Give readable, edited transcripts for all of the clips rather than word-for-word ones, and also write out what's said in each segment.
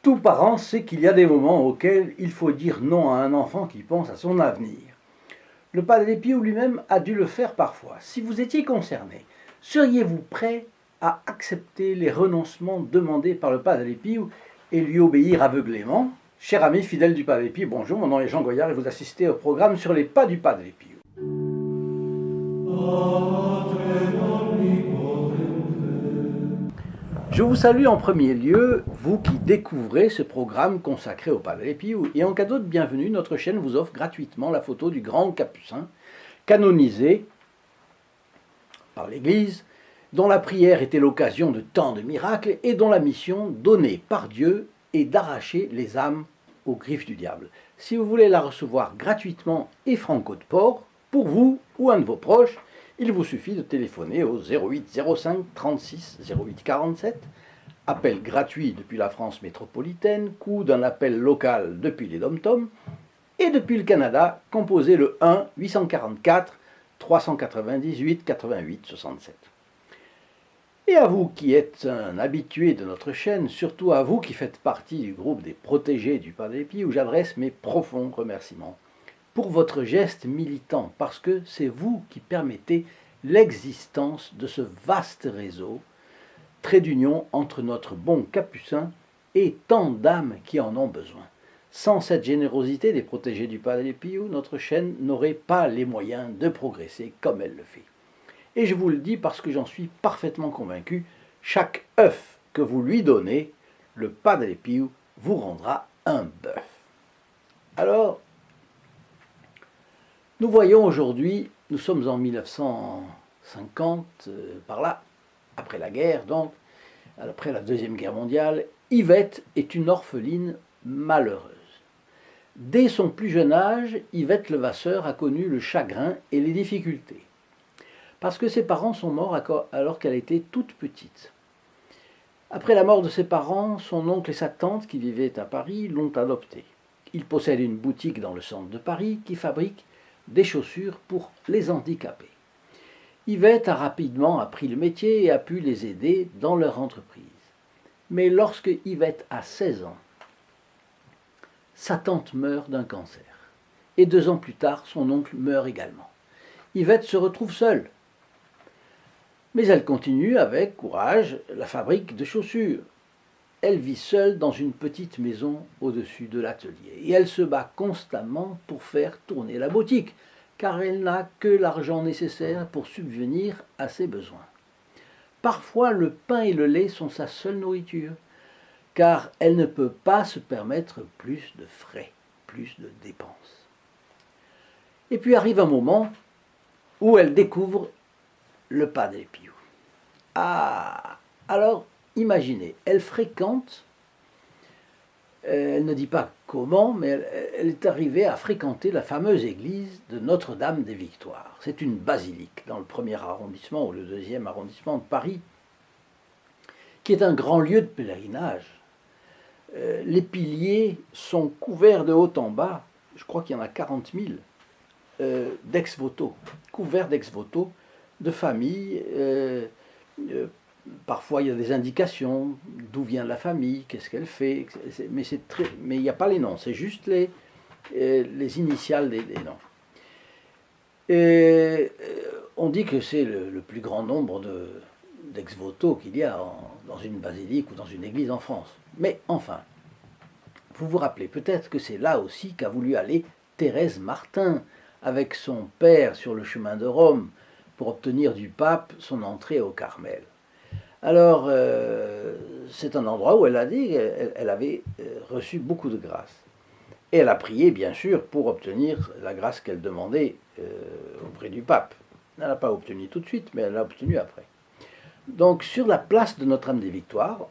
Tout parent sait qu'il y a des moments auxquels il faut dire non à un enfant qui pense à son avenir. Le Padre Pio lui-même a dû le faire parfois. Si vous étiez concerné, seriez-vous prêt à accepter les renoncements demandés par le Padre Pio et lui obéir aveuglément? Cher ami fidèle du Padre Pio, bonjour, mon nom est Jean Goyard et vous assistez au programme sur les pas du Padre Pio. Je vous salue en premier lieu, vous qui découvrez ce programme consacré au Padre Pio, et en cadeau de bienvenue, notre chaîne vous offre gratuitement la photo du grand capucin, canonisé par l'Église, dont la prière était l'occasion de tant de miracles et dont la mission donnée par Dieu est d'arracher les âmes aux griffes du diable. Si vous voulez la recevoir gratuitement et franco de port, pour vous ou un de vos proches, il vous suffit de téléphoner au 08 05 36 08 47, appel gratuit depuis la France métropolitaine, coût d'un appel local depuis les Dom-Tom, et depuis le Canada, composez le 1 844 398 88 67. Et à vous qui êtes un habitué de notre chaîne, surtout à vous qui faites partie du groupe des protégés du Padre Pio, où j'adresse mes profonds remerciements pour votre geste militant, parce que c'est vous qui permettez l'existence de ce vaste réseau, trait d'union entre notre bon capucin et tant d'âmes qui en ont besoin. Sans cette générosité des protégés du Padre Pio, notre chaîne n'aurait pas les moyens de progresser comme elle le fait. Et je vous le dis parce que j'en suis parfaitement convaincu, chaque œuf que vous lui donnez, le Padre Pio vous rendra un bœuf. Alors, nous voyons aujourd'hui, nous sommes en 1950, par là, après la guerre donc, après la Deuxième Guerre mondiale, Yvette est une orpheline malheureuse. Dès son plus jeune âge, Yvette Levasseur a connu le chagrin et les difficultés, parce que ses parents sont morts alors qu'elle était toute petite. Après la mort de ses parents, son oncle et sa tante, qui vivaient à Paris, l'ont adoptée. Ils possèdent une boutique dans le centre de Paris qui fabrique des chaussures pour les handicapés. Yvette a rapidement appris le métier et a pu les aider dans leur entreprise. Mais lorsque Yvette a 16 ans, sa tante meurt d'un cancer. Et 2 ans plus tard, son oncle meurt également. Yvette se retrouve seule. Mais elle continue avec courage la fabrique de chaussures. Elle vit seule dans une petite maison au-dessus de l'atelier. Et elle se bat constamment pour faire tourner la boutique, car elle n'a que l'argent nécessaire pour subvenir à ses besoins. Parfois, le pain et le lait sont sa seule nourriture, car elle ne peut pas se permettre plus de frais, plus de dépenses. Et puis arrive un moment où elle découvre le Padre Pio. Ah, alors imaginez, elle fréquente, elle ne dit pas comment, mais elle est arrivée à fréquenter la fameuse église de Notre-Dame des Victoires. C'est une basilique dans le 1er arrondissement ou le 2e arrondissement de Paris, qui est un grand lieu de pèlerinage. Les piliers sont couverts de haut en bas, je crois qu'il y en a 40 000, d'ex-voto, couverts d'ex-voto de familles. Parfois, il y a des indications d'où vient la famille, qu'est-ce qu'elle fait, mais il n'y a pas les noms, c'est juste les initiales des noms. Et on dit que c'est le plus grand nombre d'ex-voto qu'il y a dans une basilique ou dans une église en France. Mais enfin, vous vous rappelez peut-être que c'est là aussi qu'a voulu aller Thérèse Martin avec son père sur le chemin de Rome pour obtenir du pape son entrée au Carmel. Alors, c'est un endroit où elle a dit qu'elle avait reçu beaucoup de grâce. Et elle a prié, bien sûr, pour obtenir la grâce qu'elle demandait auprès du pape. Elle n'a pas obtenu tout de suite, mais elle l'a obtenu après. Donc, sur la place de Notre-Dame des Victoires,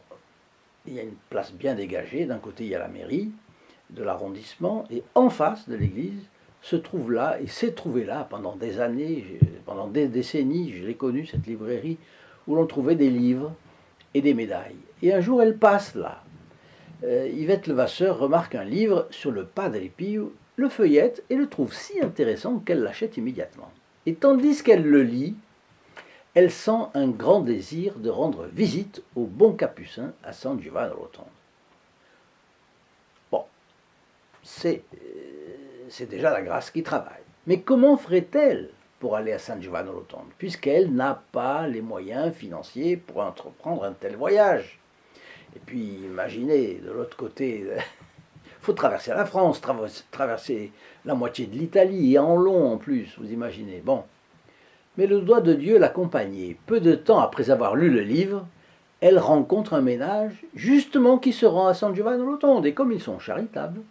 il y a une place bien dégagée. D'un côté, il y a la mairie de l'arrondissement, et en face de l'église se trouve là, et s'est trouvé là pendant des années, pendant des décennies, je l'ai connue, cette librairie, où l'on trouvait des livres et des médailles. Et un jour, elle passe là. Yvette Levasseur remarque un livre sur le Padre Pio, le feuillette et le trouve si intéressant qu'elle l'achète immédiatement. Et tandis qu'elle le lit, elle sent un grand désir de rendre visite au bon capucin à San Giovanni Rotondo. Bon, c'est déjà la grâce qui travaille. Mais comment ferait-elle pour aller à San Giovanni Rotondo, puisqu'elle n'a pas les moyens financiers pour entreprendre un tel voyage? Et puis, imaginez, de l'autre côté, il faut traverser la France, traverser la moitié de l'Italie, et en long en plus, vous imaginez. Bon. Mais le doigt de Dieu l'accompagnait. Peu de temps après avoir lu le livre, elle rencontre un ménage, justement qui se rend à San Giovanni Rotondo. Et comme ils sont charitables,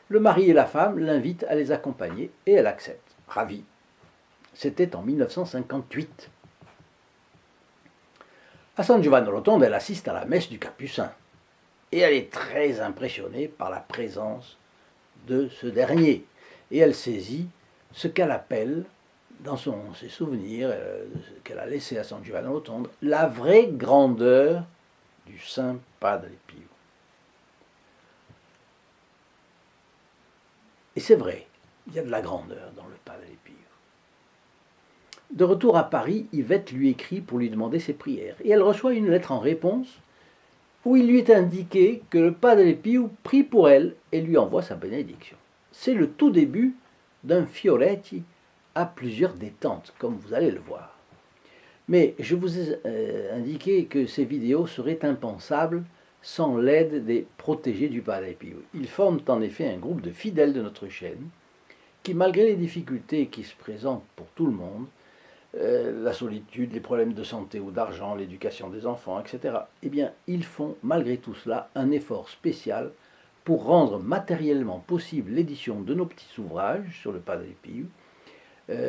le mari et la femme l'invitent à les accompagner et elle accepte, ravie. C'était en 1958. À San Giovanni Rotondo, elle assiste à la messe du Capucin. Et elle est très impressionnée par la présence de ce dernier. Et elle saisit ce qu'elle appelle, dans ses souvenirs qu'elle a laissés à San Giovanni Rotondo, la vraie grandeur du Saint Padre Pio. Et c'est vrai, il y a de la grandeur dans le Padre Pio. De retour à Paris, Yvette lui écrit pour lui demander ses prières. Et elle reçoit une lettre en réponse où il lui est indiqué que le Padre Pio prie pour elle et lui envoie sa bénédiction. C'est le tout début d'un Fioretti à plusieurs détentes, comme vous allez le voir. Mais je vous ai indiqué que ces vidéos seraient impensables sans l'aide des protégés du Padre Pio. Ils forment en effet un groupe de fidèles de notre chaîne qui, malgré les difficultés qui se présentent pour tout le monde, la solitude, les problèmes de santé ou d'argent, l'éducation des enfants, etc., eh bien, ils font malgré tout cela un effort spécial pour rendre matériellement possible l'édition de nos petits ouvrages sur le Padre Pio,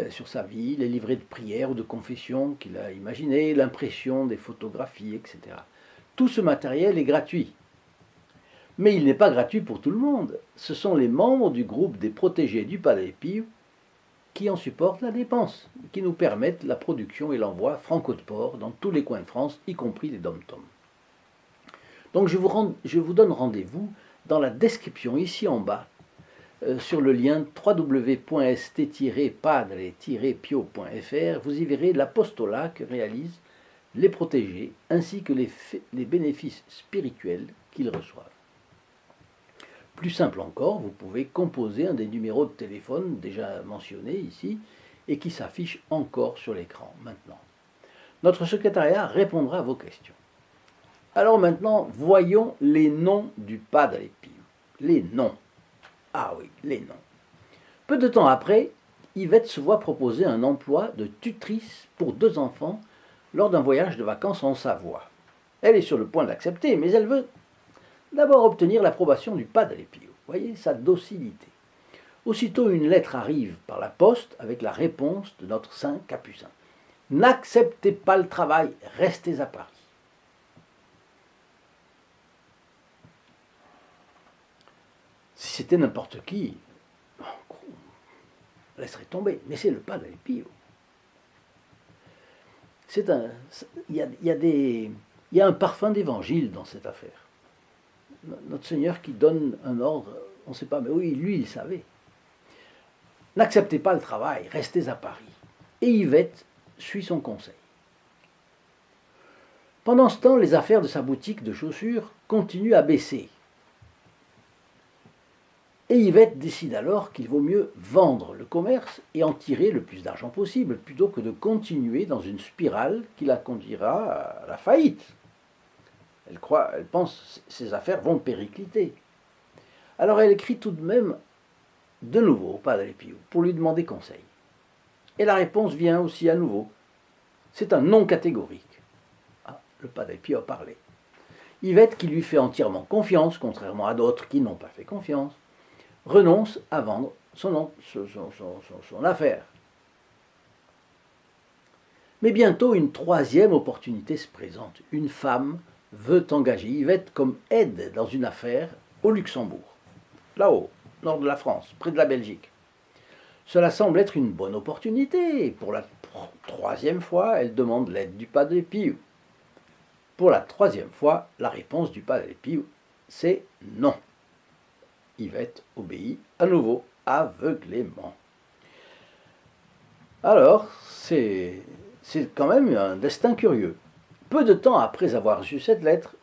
sur sa vie, les livrets de prière ou de confession qu'il a imaginés, l'impression des photographies, etc. Tout ce matériel est gratuit. Mais il n'est pas gratuit pour tout le monde. Ce sont les membres du groupe des protégés du Padre Pio qui en supportent la dépense, qui nous permettent la production et l'envoi franco de port dans tous les coins de France, y compris les dom-toms. Donc je vous donne rendez-vous dans la description ici en bas sur le lien www.st-padre-pio.fr, vous y verrez l'apostolat que réalisent les protégés ainsi que les bénéfices spirituels qu'ils reçoivent. Plus simple encore, vous pouvez composer un des numéros de téléphone déjà mentionnés ici et qui s'affiche encore sur l'écran maintenant. Notre secrétariat répondra à vos questions. Alors maintenant, voyons les noms du Padre Pio. Les noms. Ah oui, les noms. Peu de temps après, Yvette se voit proposer un emploi de tutrice pour 2 enfants lors d'un voyage de vacances en Savoie. Elle est sur le point d'accepter, mais elle veut d'abord obtenir l'approbation du Padre Pio. Voyez sa docilité. Aussitôt, une lettre arrive par la poste avec la réponse de notre saint Capucin. N'acceptez pas le travail, restez à Paris. Si c'était n'importe qui, on laisserait tomber. Mais c'est le Padre Pio. Il y a un parfum d'évangile dans cette affaire. Notre Seigneur qui donne un ordre, on ne sait pas, mais oui, lui, il savait. N'acceptez pas le travail, restez à Paris. Et Yvette suit son conseil. Pendant ce temps, les affaires de sa boutique de chaussures continuent à baisser. Et Yvette décide alors qu'il vaut mieux vendre le commerce et en tirer le plus d'argent possible, plutôt que de continuer dans une spirale qui la conduira à la faillite. Elle pense que ses affaires vont péricliter. Alors elle écrit tout de même de nouveau au Padre Pio pour lui demander conseil. Et la réponse vient aussi à nouveau. C'est un non catégorique. Ah, le Padre Pio a parlé. Yvette, qui lui fait entièrement confiance, contrairement à d'autres qui n'ont pas fait confiance, renonce à vendre son affaire. Mais bientôt, une 3e opportunité se présente. Une femme veut engager Yvette comme aide dans une affaire au Luxembourg, là-haut, nord de la France, près de la Belgique. Cela semble être une bonne opportunité. Pour la 3e fois, elle demande l'aide du Padre Pio. Pour la 3e fois, la réponse du Padre Pio, c'est non. Yvette obéit à nouveau, aveuglément. Alors, c'est C'est quand même un destin curieux. Peu de temps après avoir reçu cette lettre,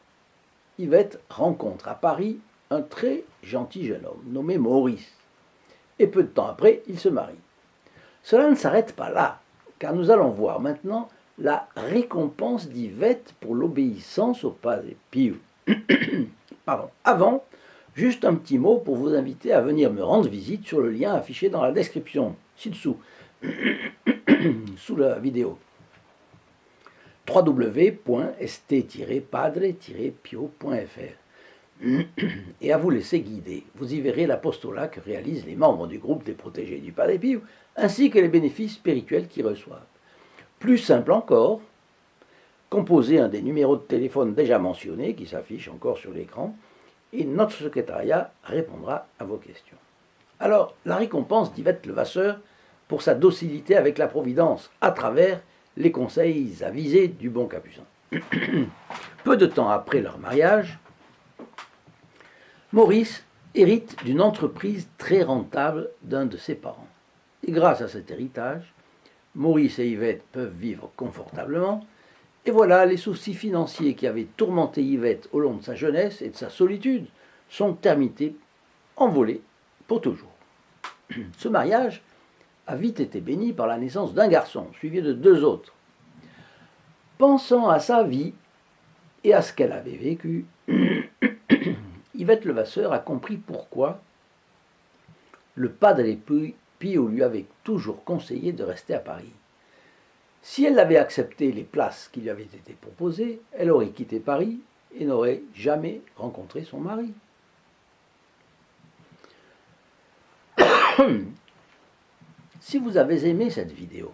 Yvette rencontre à Paris un très gentil jeune homme nommé Maurice. Et peu de temps après, il se marie. Cela ne s'arrête pas là, car nous allons voir maintenant la récompense d'Yvette pour l'obéissance au Padre Pio. Pardon. Avant, juste un petit mot pour vous inviter à venir me rendre visite sur le lien affiché dans la description, ci-dessous, sous la vidéo. www.st-padre-pio.fr et à vous laisser guider. Vous y verrez l'apostolat que réalisent les membres du groupe des protégés du Padre Pio, ainsi que les bénéfices spirituels qu'ils reçoivent. Plus simple encore, composez un des numéros de téléphone déjà mentionnés, qui s'affichent encore sur l'écran, et notre secrétariat répondra à vos questions. Alors, la récompense d'Yvette Levasseur pour sa docilité avec la Providence, à travers les conseils avisés du bon Capucin. Peu de temps après leur mariage, Maurice hérite d'une entreprise très rentable d'un de ses parents. Et grâce à cet héritage, Maurice et Yvette peuvent vivre confortablement. Et voilà, les soucis financiers qui avaient tourmenté Yvette au long de sa jeunesse et de sa solitude sont terminés, envolés pour toujours. Ce mariage a vite été béni par la naissance d'un garçon, suivi de 2 autres. Pensant à sa vie et à ce qu'elle avait vécu, Yvette Levasseur a compris pourquoi le Padre Pio lui avait toujours conseillé de rester à Paris. Si elle avait accepté les places qui lui avaient été proposées, elle aurait quitté Paris et n'aurait jamais rencontré son mari. Si vous avez aimé cette vidéo,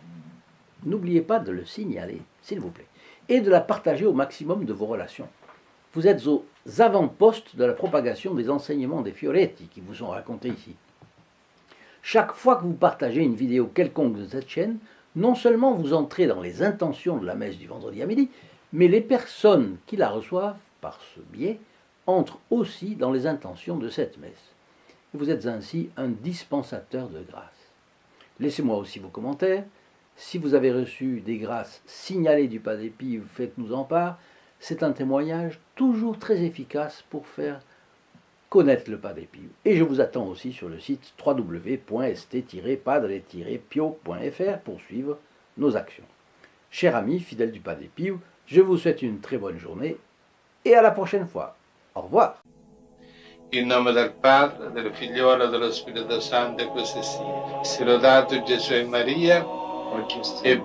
n'oubliez pas de le signaler, s'il vous plaît, et de la partager au maximum de vos relations. Vous êtes aux avant-postes de la propagation des enseignements des Fioretti qui vous sont racontés ici. Chaque fois que vous partagez une vidéo quelconque de cette chaîne, non seulement vous entrez dans les intentions de la messe du vendredi à midi, mais les personnes qui la reçoivent par ce biais entrent aussi dans les intentions de cette messe. Vous êtes ainsi un dispensateur de grâce. Laissez-moi aussi vos commentaires. Si vous avez reçu des grâces signalées du Padre Pio, faites-nous en part. C'est un témoignage toujours très efficace pour faire connaître le Padre Pio. Et je vous attends aussi sur le site www.st-padre-pio.fr pour suivre nos actions. Chers amis fidèles du Padre Pio, je vous souhaite une très bonne journée et à la prochaine fois. Au revoir. In nome del Padre, del Figliolo e dello Spirito Santo, e così sia. Sia lodato Gesù e Maria, e